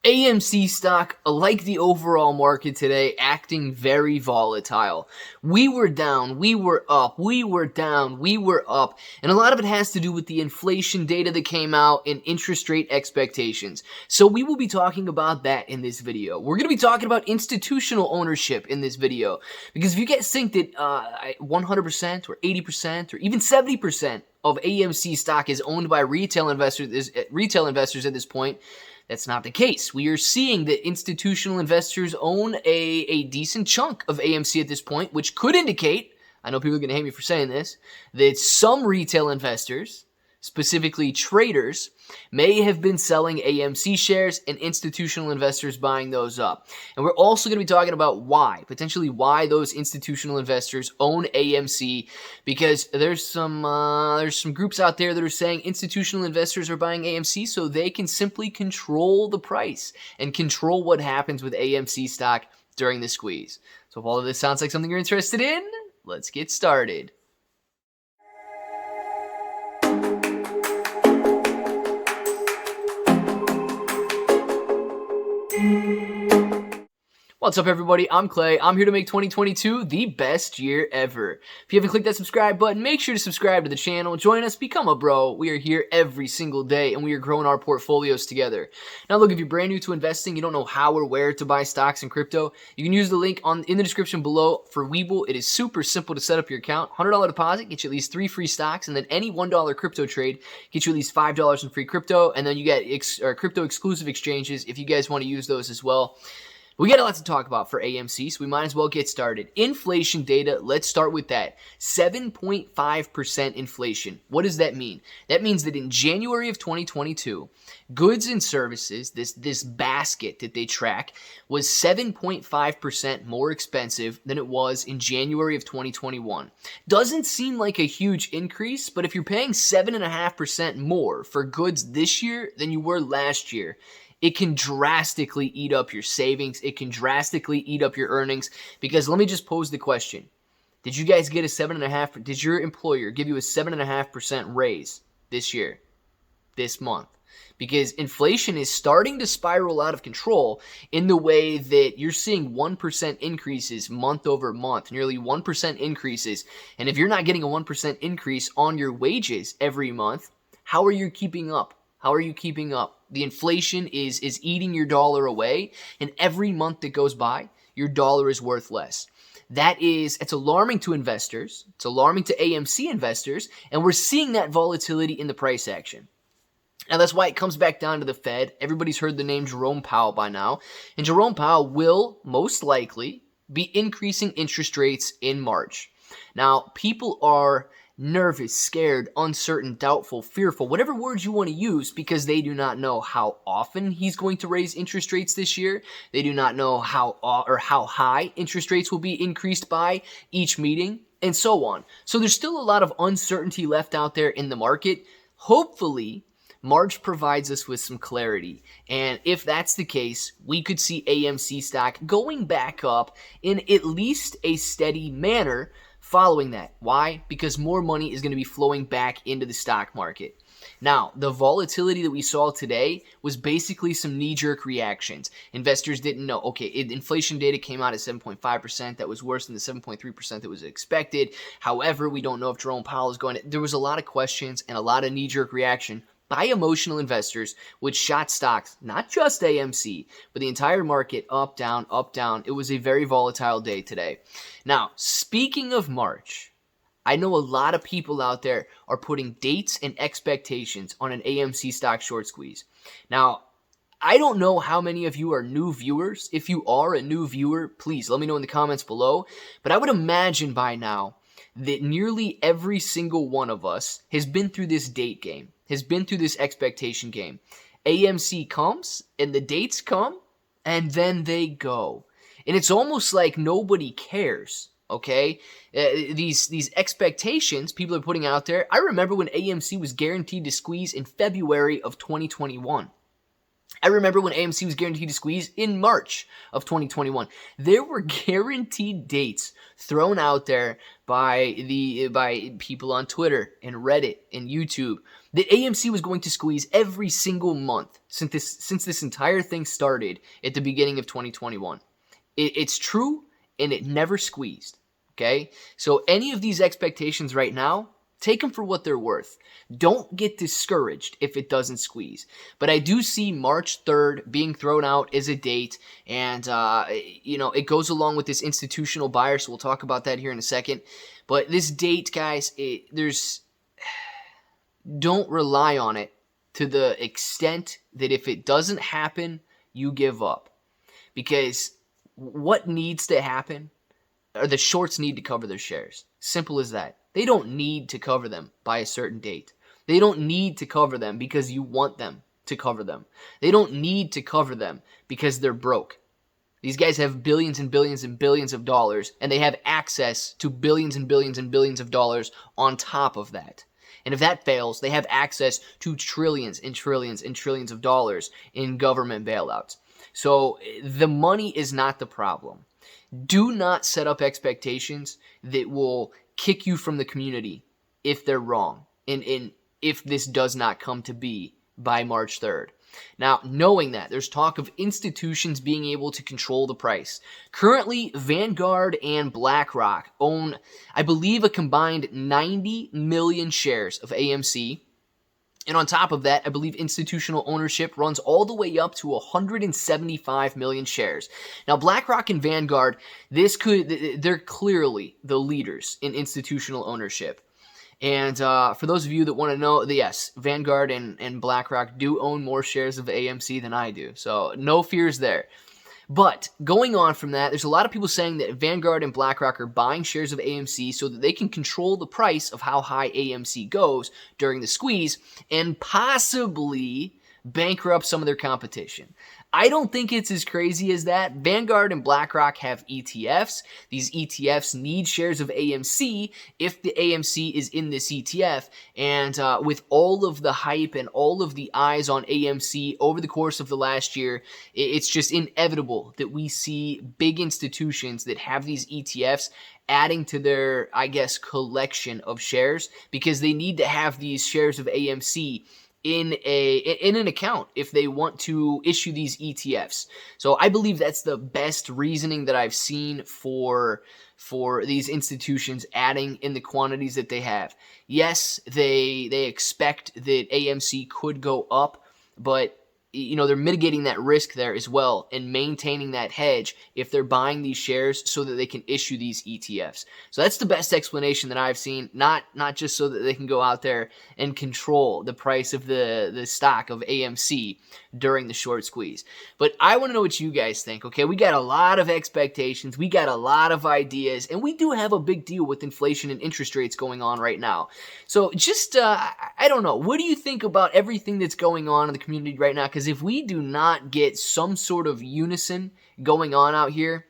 AMC stock, like the overall market today, acting very volatile. We were down, we were up, we were down, we were up. And a lot of it has to do with the inflation data that came out and interest rate expectations. So we will be talking about that in this video. We're going to be talking about institutional ownership in this video. Because if you guys think that 100% or 80% or even 70% of AMC stock is owned by retail investors at this point, that's not the case. We are seeing that institutional investors own a decent chunk of AMC at this point, which could indicate, I know people are going to hate me for saying this, that some retail investors, specifically traders, may have been selling AMC shares and institutional investors buying those up. And we're also going to be talking about potentially why those institutional investors own AMC, because there's some groups out there that are saying institutional investors are buying AMC so they can simply control the price and control what happens with AMC stock during the squeeze. So if all of this sounds like something you're interested in, let's get started. What's up, everybody? I'm Clay. I'm here to make 2022 the best year ever. If you haven't clicked that subscribe button, make sure to subscribe to the channel. Join us, become a bro. We are here every single day, and we are growing our portfolios together. Now, look, if you're brand new to investing, you don't know how or where to buy stocks and crypto, you can use the link in the description below for Webull. It is super simple to set up your account. $100 deposit gets you at least 3 free stocks, and then any $1 crypto trade gets you at least $5 in free crypto, and then you get crypto exclusive exchanges if you guys want to use those as well. We got a lot to talk about for AMC, so we might as well get started. Inflation data, let's start with that. 7.5% inflation. What does that mean? That means that in January of 2022, goods and services, this basket that they track, was 7.5% more expensive than it was in January of 2021. Doesn't seem like a huge increase, but if you're paying 7.5% more for goods this year than you were last year, it can drastically eat up your savings. It can drastically eat up your earnings. Because let me just pose the question. Did you guys get did your employer give you a 7.5% raise this year, this month? Because inflation is starting to spiral out of control in the way that you're seeing 1% increases month over month, nearly 1% increases. And if you're not getting a 1% increase on your wages every month, how are you keeping up? How are you keeping up? The inflation is eating your dollar away, and every month that goes by, your dollar is worth less. It's alarming to investors, it's alarming to AMC investors, and we're seeing that volatility in the price action. Now, that's why it comes back down to the Fed. Everybody's heard the name Jerome Powell by now, and Jerome Powell will most likely be increasing interest rates in March. Now, people are nervous, scared, uncertain, doubtful, fearful, whatever words you want to use, because they do not know how often he's going to raise interest rates this year. They do not know how high interest rates will be increased by each meeting, and so on. So there's still a lot of uncertainty left out there in the market. Hopefully, March provides us with some clarity. And if that's the case, we could see AMC stock going back up in at least a steady manner following that. Why? Because more money is going to be flowing back into the stock market. Now, the volatility that we saw today was basically some knee-jerk reactions. Investors didn't know, okay, inflation data came out at 7.5%. That was worse than the 7.3% that was expected. However, we don't know if Jerome Powell is going to... There was a lot of questions and a lot of knee-jerk reaction by emotional investors, which shot stocks, not just AMC, but the entire market up, down, up, down. It was a very volatile day today. Now, speaking of March, I know a lot of people out there are putting dates and expectations on an AMC stock short squeeze. Now, I don't know how many of you are new viewers. If you are a new viewer, please let me know in the comments below. But I would imagine by now that nearly every single one of us has been through this date game, has been through this expectation game. AMC comes, and the dates come, and then they go. And it's almost like nobody cares, okay? These expectations people are putting out there. I remember when AMC was guaranteed to squeeze in February of 2021. I remember when AMC was guaranteed to squeeze in March of 2021. There were guaranteed dates thrown out there by people on Twitter and Reddit and YouTube that AMC was going to squeeze every single month since this entire thing started at the beginning of 2021. It's true, and it never squeezed. Okay? So any of these expectations right now, take them for what they're worth. Don't get discouraged if it doesn't squeeze. But I do see March 3rd being thrown out as a date, and it goes along with this institutional buyer, so we'll talk about that here in a second. But this date, guys, don't rely on it to the extent that if it doesn't happen, you give up. Because what needs to happen are the shorts need to cover their shares. Simple as that. They don't need to cover them by a certain date. They don't need to cover them because you want them to cover them. They don't need to cover them because they're broke. These guys have billions and billions and billions of dollars, and they have access to billions and billions and billions of dollars on top of that. And if that fails, they have access to trillions and trillions and trillions of dollars in government bailouts. So the money is not the problem. Do not set up expectations that will kick you from the community if they're wrong and if this does not come to be by March 3rd. Now, knowing that, there's talk of institutions being able to control the price. Currently, Vanguard and BlackRock own, I believe, a combined 90 million shares of AMC. And on top of that, I believe institutional ownership runs all the way up to 175 million shares. Now, BlackRock and Vanguard, they're clearly the leaders in institutional ownership. And for those of you that want to know, yes, Vanguard and BlackRock do own more shares of AMC than I do. So no fears there. But going on from that, there's a lot of people saying that Vanguard and BlackRock are buying shares of AMC so that they can control the price of how high AMC goes during the squeeze and possibly bankrupt some of their competition. I don't think it's as crazy as that. Vanguard and BlackRock have ETFs. These ETFs need shares of AMC if the AMC is in this ETF. And with all of the hype and all of the eyes on AMC over the course of the last year, it's just inevitable that we see big institutions that have these ETFs adding to their, I guess, collection of shares because they need to have these shares of AMC in an account if they want to issue these ETFs. So I believe that's the best reasoning that I've seen for these institutions adding in the quantities that they have. Yes, they expect that AMC could go up, but they're mitigating that risk there as well and maintaining that hedge if they're buying these shares so that they can issue these ETFs. So that's the best explanation that I've seen, not just so that they can go out there and control the price of the stock of AMC during the short squeeze. But I want to know what you guys think, okay? We got a lot of expectations, we got a lot of ideas, and we do have a big deal with inflation and interest rates going on right now. So just, I don't know, what do you think about everything that's going on in the community right now? Because if we do not get some sort of unison going on out here,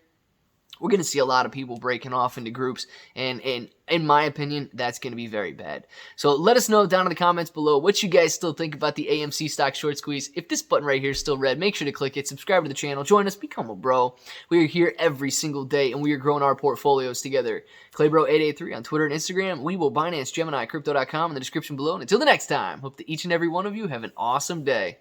we're going to see a lot of people breaking off into groups, and in my opinion, that's going to be very bad. So let us know down in the comments below what you guys still think about the AMC Stock Short Squeeze. If this button right here is still red, make sure to click it, subscribe to the channel, join us, become a bro. We are here every single day, and we are growing our portfolios together. ClayBro883 on Twitter and Instagram. We will Binance, Gemini, Crypto.com in the description below. And until the next time, hope that each and every one of you have an awesome day.